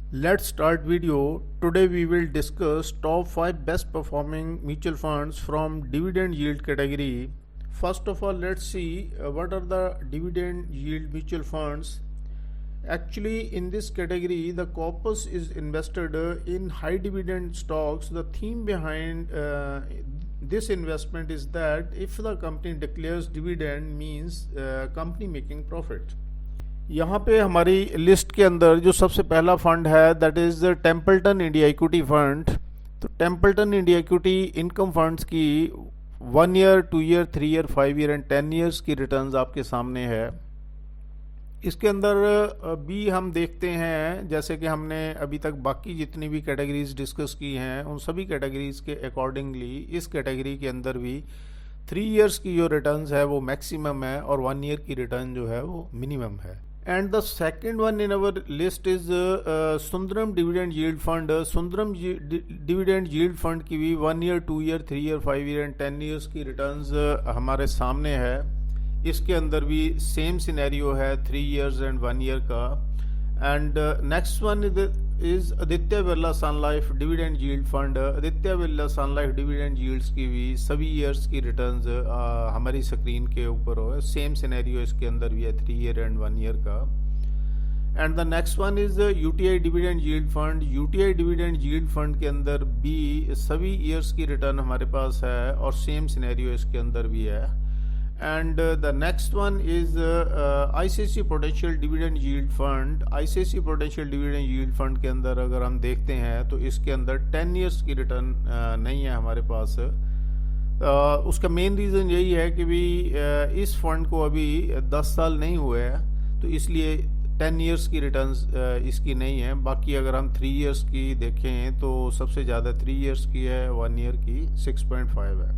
Let's start video. Today we will discuss top 5 best performing mutual funds from dividend yield category. First of all, let's see what are the dividend yield mutual funds. Actually, in this category, the corpus is invested in high dividend stocks. The theme behind this investment is that if the company declares dividend means company making profit. यहाँ पे हमारी list के अंदर जो सबसे पहला fund है that is Templeton India equity fund. तो Templeton India equity income funds की 1 year, 2 year, 3 year, 5 year and 10 years की रिटर्न्स आपके सामने है। इसके अंदर भी हम देखते हैं जैसे कि हमने अभी तक बाकी जितनी भी कैटेगरीज डिस्कस की हैं उन सभी कैटेगरीज के अकॉर्डिंगली इस कैटेगरी के अंदर भी 3 ईयर्स की जो रिटर्न्स है वो मैक्सिमम है और 1 ईयर की रिटर्न जो है वो मिनिमम है। And the second one in our list is Sundaram Dividend Yield Fund. Sundaram Dividend Yield Fund की भी 1 year, 2 year, 3 year, 5 year and 10 years की रिटर्न्स हमारे सामने है। इसके अंदर भी सेम सिनेरियो है 3 ईयर्स एंड 1 ईयर का। And next one is Aditya Birla Sun Life dividend yield fund. Aditya Birla Sun Life dividend yields की भी सभी ईयर्स की रिटर्न्स हमारी स्क्रीन के ऊपर हो। सेम सिनेरियो इसके अंदर भी है 3 ईयर एंड 1 ईयर का। And the next one is UTI dividend yield fund. UTI dividend yield fund के अंदर भी सभी ईयर्स की रिटर्न हमारे पास है और सेम सिनेरियो इसके अंदर भी है। And the next one is ICICI Prudential Dividend Yield Fund. ICICI Prudential Dividend Yield Fund के अंदर अगर हम देखते हैं तो इसके अंदर 10 ईयर्स की रिटर्न नहीं है हमारे पास। उसका मेन रीज़न यही है कि भी इस फंड को अभी 10 साल नहीं हुए हैं तो इसलिए 10 ईयर्स की रिटर्न्स इसकी नहीं है। बाकी अगर हम 3 ईयर्स की देखें तो सबसे ज़्यादा 3 ईयर्स की है, 1 ईयर की 6.5 है।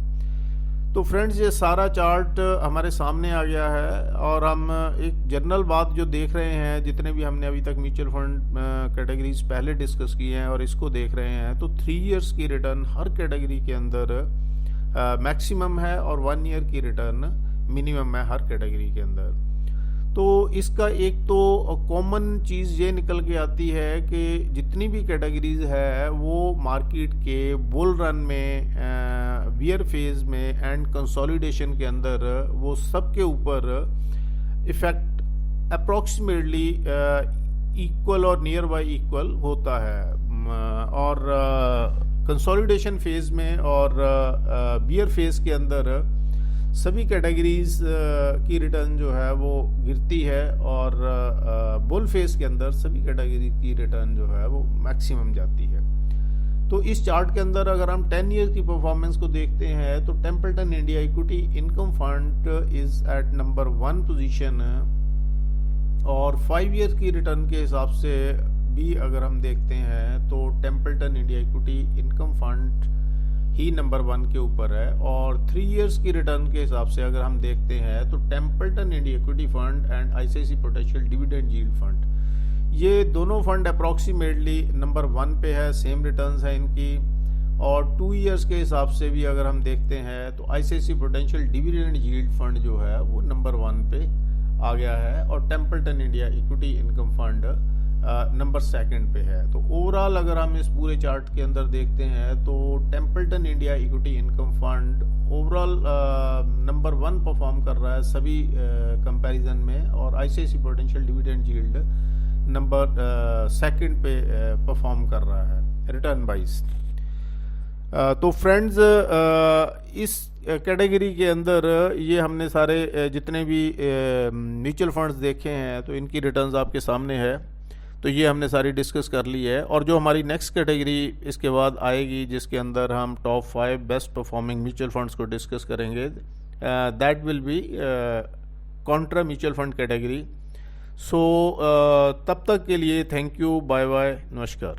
तो फ्रेंड्स ये सारा चार्ट हमारे सामने आ गया है और हम एक जनरल बात जो देख रहे हैं जितने भी हमने अभी तक म्यूचुअल फंड कैटेगरीज पहले डिस्कस की हैं और इसको देख रहे हैं तो 3 ईयर्स की रिटर्न हर कैटेगरी के अंदर मैक्सिमम है और 1 ईयर की रिटर्न मिनिमम है हर कैटेगरी के अंदर। तो इसका एक तो कॉमन चीज़ ये निकल के आती है कि जितनी भी कैटेगरीज है वो मार्केट के बुल रन में, बियर फेज में एंड कंसोलिडेशन के अंदर वो सब के ऊपर इफेक्ट अप्रॉक्सीमेटली इक्वल और नियर बाय इक्वल होता है। और कंसोलिडेशन फेज में और बियर फेज के अंदर सभी कैटेगरीज की रिटर्न जो है वो गिरती है और बुल फेस के अंदर सभी कैटेगरी की रिटर्न जो है वो मैक्सिमम जाती है। तो इस चार्ट के अंदर अगर हम 10 ईयर की परफॉर्मेंस को देखते हैं तो Templeton India equity income fund is at number 1 position और 5 ईयर की रिटर्न के हिसाब से भी अगर हम देखते हैं तो Templeton India equity income fund ही नंबर 1 के ऊपर है। और 3 ईयर्स की रिटर्न के हिसाब से अगर हम देखते हैं तो Templeton India equity fund and ICICI prudential dividend yield fund ये दोनों फंड अप्रॉक्सीमेटली नंबर 1 पे है, सेम रिटर्न्स है इनकी। और 2 ईयर्स के हिसाब से भी अगर हम देखते हैं तो ICICI prudential dividend yield fund जो है वो नंबर 1 पे आ गया है और Templeton India equity income fund number 2 पे है। तो ओवरऑल अगर हम इस पूरे चार्ट के अंदर देखते हैं तो Templeton India equity income fund overall number 1 perform कर रहा है सभी कंपैरिजन में और ICICI prudential dividend yield number 2 पे परफॉर्म कर रहा है रिटर्न वाइज। तो फ्रेंड्स इस कैटेगरी के अंदर ये हमने सारे जितने भी म्यूचुअल फंड्स देखे हैं तो इनकी रिटर्न्स आपके सामने है। तो ये हमने सारी डिस्कस कर ली है और जो हमारी नेक्स्ट कैटेगरी इसके बाद आएगी जिसके अंदर हम top 5 best performing mutual funds को डिस्कस करेंगे that will be contra mutual fund category. So तब तक के लिए थैंक यू, बाय बाय, नमस्कार।